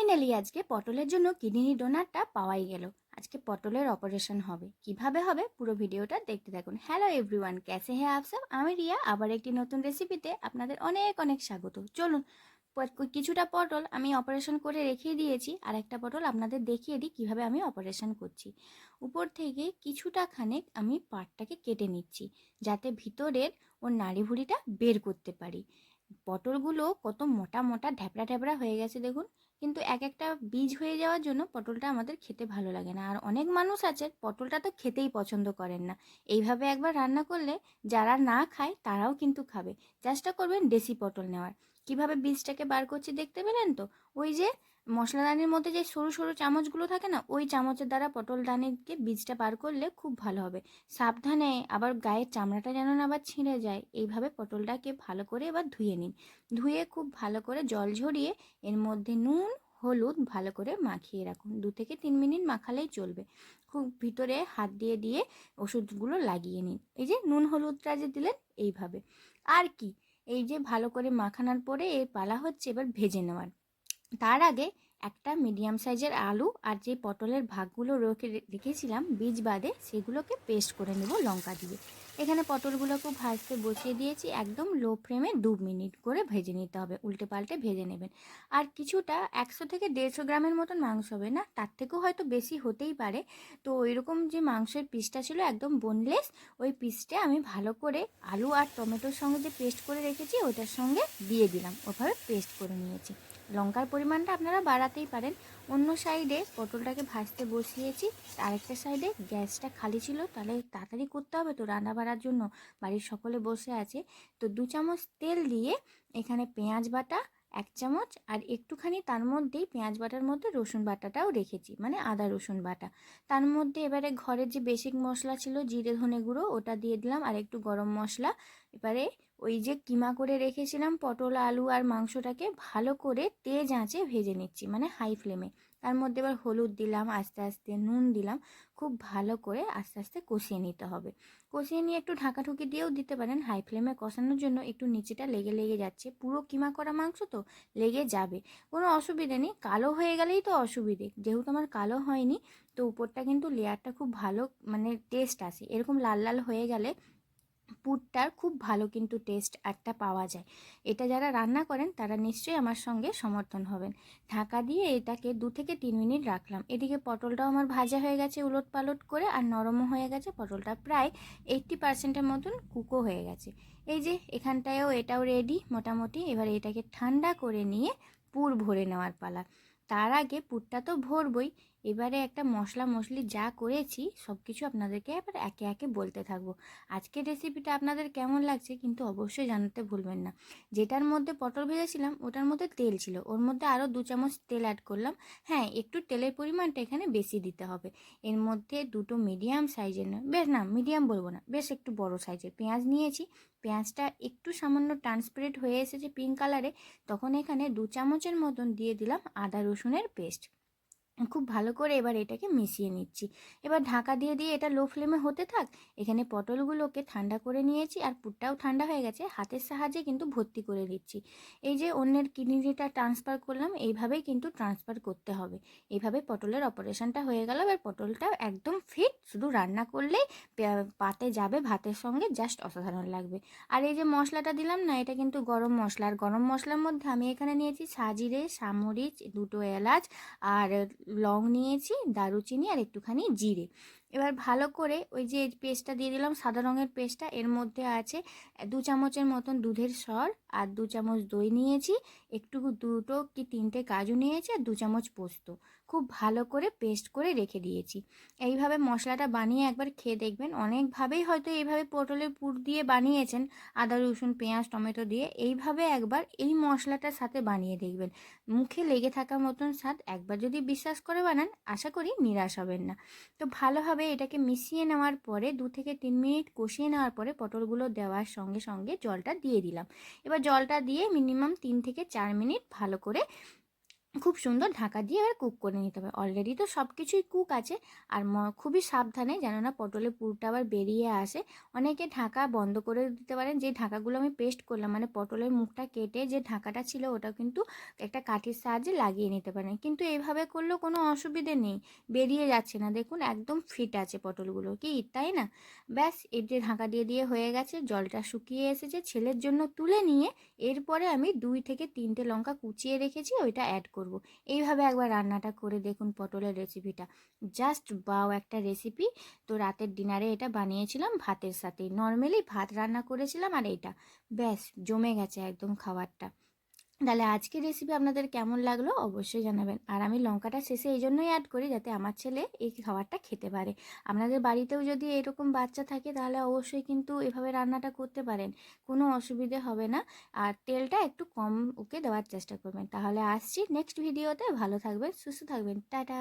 Finally আজকে পটলের জন্য কিডনি ডোনারটা পাওয়াই গেল। আজকে পটলের অপারেশন হবে, কিভাবে হবে পুরো ভিডিওটা দেখতে থাকুন। হ্যালো এভরিওয়ান, कैसे हैं आप सब? আমি রিয়া, আবার একটি নতুন রেসিপিতে আপনাদের অনেক অনেক স্বাগত। চলুন, কিছুটা পটল আমি অপারেশন করে রেখে দিয়েছি, আর একটা পটল আপনাদের দেখিয়ে দিই কিভাবে আমি অপারেশন করছি। উপর থেকে কিছুটা খানেক আমি পাটটাকে কেটে নিচ্ছি, যাতে ভিতরের ওর নাড়িভুড়িটা বের করতে পারি। পটলগুলো কত মোটা মোটা ঢ্যাপড়া ঢ্যাপড়া হয়ে গেছে দেখুন, কিন্তু এক একটা বীজ হয়ে যাওয়ার জন্য পটলটা আমাদের খেতে ভালো লাগে না। আর অনেক মানুষ আছে পটলটা তো খেতেই পছন্দ করেন না। এইভাবে একবার রান্না করলে যারা না খায় তারাও কিন্তু খাবে। চেষ্টা করবেন দেশি পটল নেওয়ার। কিভাবে বীজটাকে বার করছি দেখতে পেলেন তো? ওই যে মশলাদানির মধ্যে যে সরু সরু চামচগুলো থাকে না, ওই চামচের দ্বারা পটল দানিকে বীজটা বার করলে খুব ভালো হবে। সাবধানে, আবার গায়ের চামড়াটা যেন না আবার ছিঁড়ে যায়। এইভাবে পটলটাকে ভালো করে এবার ধুয়ে নিন। ধুয়ে খুব ভালো করে জল ঝরিয়ে এর মধ্যে নুন হলুদ ভালো করে মাখিয়ে রাখুন। 2 থেকে 3 মিনিট মাখালেই চলবে। খুব ভিতরে হাত দিয়ে দিয়ে ওষুধগুলো লাগিয়ে নিন। এই যে নুন হলুদটা যে দিলেন, এইভাবে। আর কি, এই যে ভালো করে মাখানোর পরে এর পালা হচ্ছে এবার ভেজে নেওয়ার। তার আগে একটা মিডিয়াম সাইজের আলু আর যে পটলের ভাগগুলো রেখেছিলাম বীজ বাদে, সেগুলোকে পেস্ট করে নেব লঙ্কা দিয়ে। এখানে পটলগুলোকে ভাজতে বসিয়ে দিয়েছি, একদম লো ফ্লেমে 2 মিনিট করে ভেজে নিতে হবে, উল্টে পাল্টে ভেজে নেবেন। আর কিছুটা 100 থেকে 150 গ্রামের মতন মাংস হবে, না তার থেকেও হয়তো বেশি হতেই পারে। তো এরকম যে মাংসের পিসটা ছিল একদম বোনলেস, ওই পিসটা আমি ভালো করে আলু আর টমেটোর সঙ্গে যে পেস্ট করে রেখেছি ওটার সঙ্গে দিয়ে দিলাম, ওভাবে পেস্ট করে নিয়েছি। লঙ্কার পরিমাণটা আপনারা বাড়াতেই পারেন। অন্য সাইডে পটলটাকে ভাজতে বসিয়েছি, আরেকটা সাইডে গ্যাসটা খালি ছিল, তাহলে তাড়াতাড়ি করতে হবে তো রান্না বাড়ার জন্য, বাড়ির সকলে বসে আছে। তো 2 চামচ তেল দিয়ে এখানে পেঁয়াজ বাটা 1 চামচ, আর একটুখানি তার মধ্যেই পেঁয়াজ বাটার মধ্যে রসুন বাটাটাও রেখেছি, মানে আদা রসুন বাটা। তার মধ্যে এবারে ঘরের যে বেসিক মশলা ছিল জিরে ধনে গুঁড়ো, ওটা দিয়ে দিলাম, আর একটু গরম মশলা। এবারে ওই যে কিমা করে রেখেছিলাম পটল আলু আর মাংসটাকে ভালো করে তেজ আঁচে ভেজে নিচ্ছি, মানে হাই ফ্লেমে। তার মধ্যে এবার হলুদ দিলাম, আস্তে আস্তে নুন দিলাম, খুব ভালো করে আস্তে আস্তে কষিয়ে নিতে হবে। কষিয়ে নিয়ে একটু ঢাকাঢুকি দিয়েও দিতে পারেন, হাই ফ্লেমে কষানোর জন্য। একটু নিচেটা লেগে লেগে যাচ্ছে, পুরো কিমা করা মাংস তো লেগে যাবে, কোনো অসুবিধে নেই। কালো হয়ে গেলেই তো অসুবিধে, যেহেতু আমার কালো হয়নি। তো উপরটা কিন্তু লেয়ারটা খুব ভালো, মানে টেস্ট আসে এরকম লাল লাল হয়ে গেলে। পুরটার খুব ভালো কিন্তু টেস্ট একটা পাওয়া যায়। এটা যারা রান্না করেন তারা নিশ্চয়ই আমার সঙ্গে সমর্থন হবেন। ঢাকা দিয়ে এটাকে 2 থেকে 3 মিনিট রাখলাম। এদিকে পটলটাও আমার ভাজা হয়ে গেছে উলট পালট করে, আর নরমও হয়ে গেছে। পটলটা প্রায় 80% মতন কুকও হয়ে গেছে। এই যে এখানটায়ও এটাও রেডি মোটামুটি। এবার এটাকে ঠান্ডা করে নিয়ে পুর ভরে নেওয়ার পালা। তার আগে পুরটা তো ভরবই। এবারে একটা মশলা মশলি যা করেছি সব কিছু আপনাদেরকে এবার একে একে বলতে থাকবো। আজকের রেসিপিটা আপনাদের কেমন লাগছে কিন্তু অবশ্যই জানাতে ভুলবেন না। যেটার মধ্যে পটল ভেজেছিলাম ওটার মধ্যে তেল ছিল, ওর মধ্যে আরও 2 চামচ তেল অ্যাড করলাম। হ্যাঁ, একটু তেলের পরিমাণটা এখানে বেশি দিতে হবে। এর মধ্যে দুটো মিডিয়াম সাইজের, নয় বেশ, না মিডিয়াম বলবো না, বেশ একটু বড় সাইজের পেঁয়াজ নিয়েছি। পেঁয়াজটা একটু সামান্য ট্রান্সপারেন্ট হয়ে এসেছে পিঙ্ক কালারে, তখন এখানে 2 চামচের মতন দিয়ে দিলাম আদা রসুনের পেস্ট। খুব ভালো করে এবার এটাকে মিশিয়ে নিচ্ছি। এবার ঢাকা দিয়ে দিয়ে এটা লো ফ্লেমে হতে থাক। এখানে পটলগুলোকে ঠান্ডা করে নিয়েছি, আর পুরটাও ঠান্ডা হয়ে গেছে, হাতের সাহায্যে কিন্তু ভর্তি করে দিচ্ছি। এই যে অন্যের কিডনিটা ট্রান্সফার করলাম, এইভাবেই কিন্তু ট্রান্সফার করতে হবে। এইভাবে পটলের অপারেশনটা হয়ে গেল। এবার পটলটা একদম ফিট, শুধু রান্না করলেই পাতে যাবে ভাতের সঙ্গে, জাস্ট অসাধারণ লাগবে। আর এই যে মশলাটা দিলাম না, এটা কিন্তু গরম মশলা। আর গরম মশলার মধ্যে আমি এখানে নিয়েছি সাজিরে, সামরিচ, 2 এলাচ, আর লং নিয়েছি, দারুচিনি, আর একটুখানি জিরে। এবার ভালো করে ওই যে পেস্টটা দিয়ে দিলাম, সাদা রঙের পেস্টটা। এর মধ্যে আছে 2 চামচের মতন দুধের সর, আর 2 চামচ দই নিয়েছি, একটু 2 কি 3টে কাজু নিয়েছি, আর 2 চামচ পোস্ত। খুব ভালো করে পেস্ট করে রেখে দিয়েছি। এইভাবে মশলাটা বানিয়ে একবার খেয়ে দেখবেন। অনেকভাবেই হয়তো এইভাবে পটলের পুর দিয়ে বানিয়েছেন, আদা রসুন পেঁয়াজ টমেটো দিয়ে। এইভাবে একবার এই মশলাটার সাথে বানিয়ে দেখবেন, মুখে লেগে থাকার মতন স্বাদ। একবার যদি বিশ্বাস করে বানান, আশা করি নিরাশ হবেন না। তো ভালোভাবে এটাকে মিশিয়ে নেওয়ার পরে 2 থেকে 3 মিনিট কষিয়ে নেওয়ার পরে পটলগুলো দেওয়ার সঙ্গে সঙ্গে জলটা দিয়ে দিলাম। এবার জলটা দিয়ে মিনিমাম 3 থেকে 4 মিনিট ভালো করে খুব সুন্দর ঢাকা দিয়ে এবার কুক করে নিতে হবে। অলরেডি তো সব কিছুই কুক আছে। আর খুবই সাবধানে যেন না পটলের পুরটা আবার বেরিয়ে আসে। অনেকে ঢাকা বন্ধ করে দিতে পারেন। যে ঢাকাগুলো আমি পেস্ট করলাম মানে পটলের মুখটা কেটে যে ঢাকাটা ছিল ওটা কিন্তু একটা কাঠির সাহায্যে লাগিয়ে নিতে পারেন, কিন্তু এইভাবে করলেও কোনো অসুবিধে নেই, বেরিয়ে যাচ্ছে না। দেখুন একদম ফিট আছে পটলগুলো, কি তাই না? ব্যাস এর যে ঢাকা দিয়ে দিয়ে হয়ে গেছে, জলটা শুকিয়ে এসেছে, ছেলের জন্য তুলে নিয়ে এরপরে আমি 2 থেকে 3টে লঙ্কা কুচিয়ে রেখেছি ওইটা অ্যাড করব। এইভাবে একবার রান্নাটা করে দেখুন পটলের রেসিপিটা, জাস্ট বাও একটা রেসিপি। তো রাতের ডিনারে এটা বানিয়েছিলাম ভাতের সাথে, নর্মালি ভাত রান্না করেছিলাম আর এটা, ব্যাস জমে গেছে একদম খাবারটা। তাহলে আজকের রেসিপি আপনাদের কেমন লাগলো অবশ্যই জানাবেন। আর আমি লঙ্কাটা শেষে এই জন্যই অ্যাড করি যাতে আমার ছেলে এই খাবারটা খেতে পারে। আপনাদের বাড়িতেও যদি এরকম বাচ্চা থাকে তাহলে অবশ্যই কিন্তু এভাবে রান্নাটা করতে পারেন, কোনো অসুবিধে হবে না। আর তেলটা একটু কম ওকে দেওয়ার চেষ্টা করবেন। তাহলে আসছি নেক্সট ভিডিওতে, ভালো থাকবেন, সুস্থ থাকবেন, টাটা।